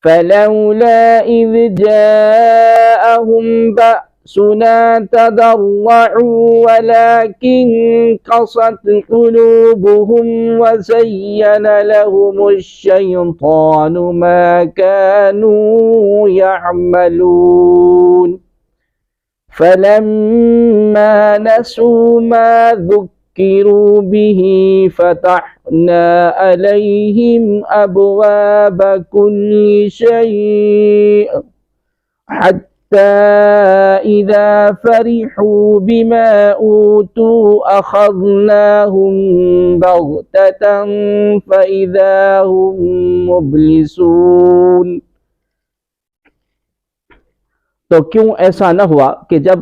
فلولا إذ جاءهم بأسنا تضرعوا ولكن قست قلوبهم وزين لهم الشيطان ما كانوا يعملون فلما نسوا ما ذكروا به فتحنا عليهم أبواب كل شيء حتى إذا فرحوا بما أوتوا أخذناهم بغتة فإذا هم مبلسون۔ تو کیوں ایسا نہ ہوا کہ جب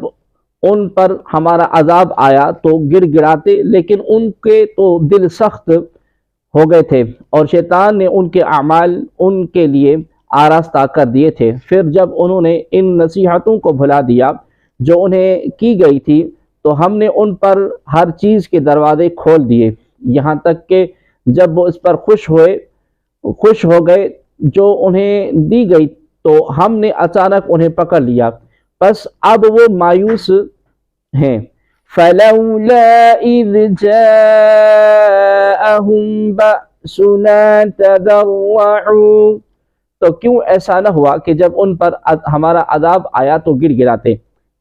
ان پر ہمارا عذاب آیا تو گڑ گڑاتے، لیکن ان کے تو دل سخت ہو گئے تھے اور شیطان نے ان کے اعمال ان کے لیے آراستہ کر دیے تھے۔ پھر جب انہوں نے ان نصیحتوں کو بھلا دیا جو انہیں کی گئی تھی تو ہم نے ان پر ہر چیز کے دروازے کھول دیے، یہاں تک کہ جب وہ اس پر خوش ہو گئے جو انہیں دی گئی تو ہم نے اچانک انہیں پکڑ لیا، پس اب وہ مایوس ہیں۔ فَلَوْلَا إِذْ جَاءَهُمْ بَأْسُنَا تَضَرَّعُوا، تو کیوں ایسا نہ ہوا کہ جب ان پر ہمارا عذاب آیا تو گڑ گڑاتے۔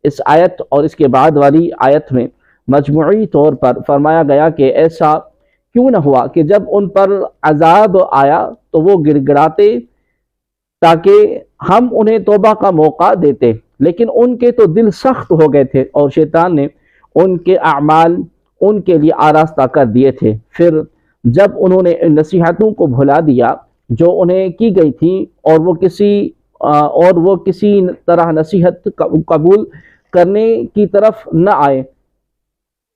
اس آیت اور اس کے بعد والی آیت میں مجموعی طور پر فرمایا گیا کہ ایسا کیوں نہ ہوا کہ جب ان پر عذاب آیا تو وہ گڑ گڑاتے تاکہ ہم انہیں توبہ کا موقع دیتے، لیکن ان کے تو دل سخت ہو گئے تھے اور شیطان نے ان کے اعمال ان کے لیے آراستہ کر دیے تھے۔ پھر جب انہوں نے ان نصیحتوں کو بھلا دیا جو انہیں کی گئی تھی اور وہ کسی طرح نصیحت قبول کرنے کی طرف نہ آئے،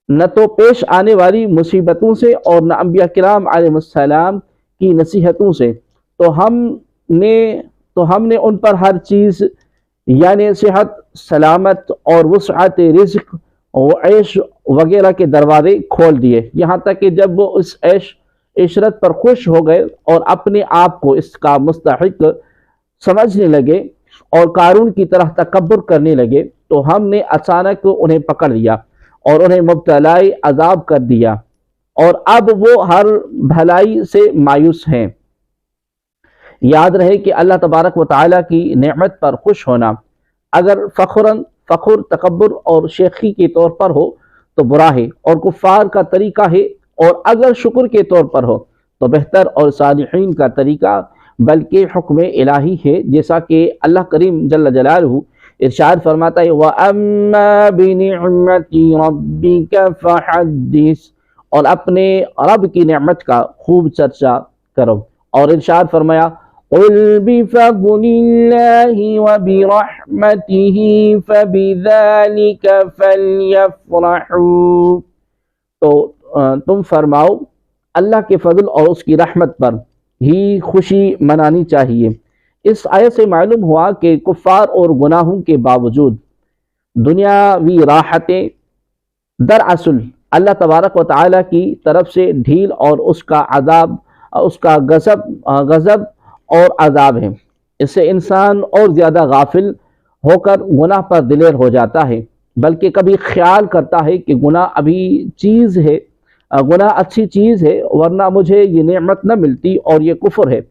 نہ تو پیش آنے والی مصیبتوں سے اور نہ انبیاء کرام علیہ السلام کی نصیحتوں سے، تو ہم نے ان پر ہر چیز یعنی صحت، سلامت اور وسعت رزق و عیش وغیرہ کے دروازے کھول دیے، یہاں تک کہ جب وہ اس عشرت پر خوش ہو گئے اور اپنے آپ کو اس کا مستحق سمجھنے لگے اور قارون کی طرح تکبر کرنے لگے تو ہم نے اچانک انہیں پکڑ لیا اور انہیں مبتلائی عذاب کر دیا، اور اب وہ ہر بھلائی سے مایوس ہیں۔ یاد رہے کہ اللہ تبارک و تعالیٰ کی نعمت پر خوش ہونا اگر فخر، تکبر اور شیخی کے طور پر ہو تو برا ہے اور کفار کا طریقہ ہے، اور اگر شکر کے طور پر ہو تو بہتر اور صالحین کا طریقہ بلکہ حکم الہی ہے، جیسا کہ اللہ کریم جل جلالہ ارشاد فرماتا ہے وَأَمَّا بِنِعْمَةِ رَبِّكَ فَحَدِّثْ، اور اپنے رب کی نعمت کا خوب چرچا کرو، اور ارشاد فرمایا قُلْ بِفَضْلِ اللَّهِ وَبِرَحْمَتِهِ فَبِذَلِكَ فَلْيَفْرَحُوا، تو تم فرماؤ اللہ کے فضل اور اس کی رحمت پر ہی خوشی منانی چاہیے۔ اس آیت سے معلوم ہوا کہ کفار اور گناہوں کے باوجود دنیاوی راحتیں دراصل اللہ تبارک و تعالیٰ کی طرف سے ڈھیل اور اس کا عذاب، اس کا غضب اور عذاب ہے۔ اس سے انسان اور زیادہ غافل ہو کر گناہ پر دلیر ہو جاتا ہے، بلکہ کبھی خیال کرتا ہے کہ گناہ اچھی چیز ہے ورنہ مجھے یہ نعمت نہ ملتی، اور یہ کفر ہے۔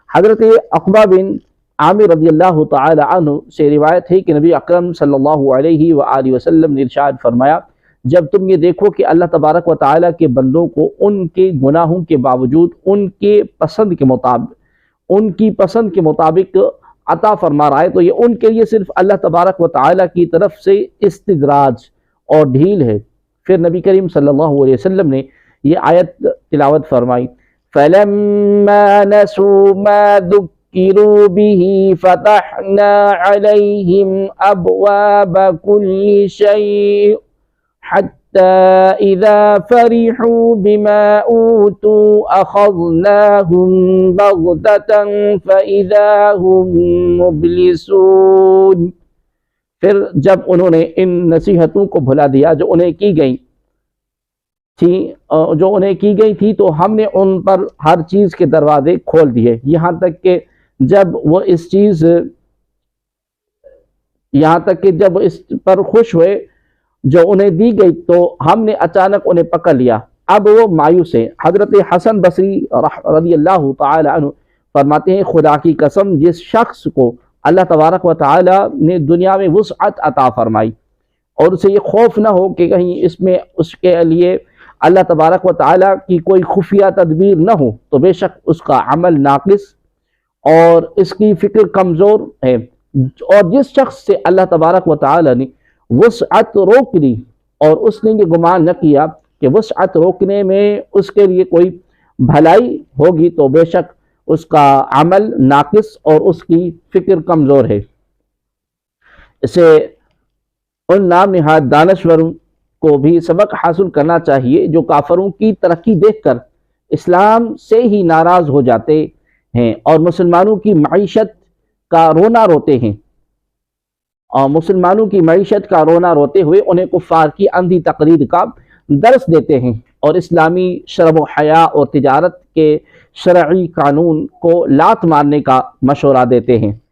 حضرت عقبہ بن عامر رضی اللہ تعالی عنہ سے روایت ہے کہ نبی اکرم صلی اللہ علیہ وآلہ وسلم نے ارشاد فرمایا جب تم یہ دیکھو کہ اللہ تبارک و تعالیٰ کے بندوں کو ان کے گناہوں کے باوجود ان کی پسند کے مطابق عطا فرما رہا ہے تو یہ ان کے لیے صرف اللہ تبارک و تعالیٰ کی طرف سے استدراج اور ڈھیل ہے۔ پھر نبی کریم صلی اللہ علیہ وسلم نے یہ آیت تلاوت فرمائی فَلَمَّا نَسُوا مَا ذُكِّرُوا بِهِ فَتَحْنَا عَلَيْهِمْ أَبْوَابَ كُلِّ شَيْءٍ حَتَّى إِذَا فَرِحُوا بِمَا أُوتُوا أَخَذْنَاهُمْ بَغْتَةً فَإِذَا هُمْ مُبْلِسُونَ۔ پھر جب انہوں نے ان نصیحتوں کو بھلا دیا جو انہیں کی گئی تھی تو ہم نے ان پر ہر چیز کے دروازے کھول دیے، یہاں تک کہ جب وہ اس چیز یہاں تک کہ جب اس پر خوش ہوئے جو انہیں دی گئی تو ہم نے اچانک انہیں پکڑ لیا، اب وہ مایوس ہیں۔ حضرت حسن بصری رضی اللہ تعالی عنہ فرماتے ہیں خدا کی قسم جس شخص کو اللہ تبارک و تعالی نے دنیا میں وسعت عطا فرمائی اور اسے یہ خوف نہ ہو کہ کہیں اس میں اس کے لیے اللہ تبارک و تعالی کی کوئی خفیہ تدبیر نہ ہو، تو بے شک اس کا عمل ناقص اور اس کی فکر کمزور ہے۔ اور جس شخص سے اللہ تبارک و تعالی نے وسعت روک لی اور اس نے یہ گمان نہ کیا کہ وسعت روکنے میں اس کے لیے کوئی بھلائی ہوگی، تو بے شک اس کا عمل ناقص اور اس کی فکر کمزور ہے۔ اسے ان نام نہاد دانشوروں کو بھی سبق حاصل کرنا چاہیے جو کافروں کی ترقی دیکھ کر اسلام سے ہی ناراض ہو جاتے ہیں اور مسلمانوں کی معیشت کا رونا روتے ہیں، اور مسلمانوں کی معیشت کا رونا روتے ہوئے انہیں کفار کی اندھی تقلید کا درس دیتے ہیں اور اسلامی شرم و حیا اور تجارت کے شرعی قانون کو لات مارنے کا مشورہ دیتے ہیں۔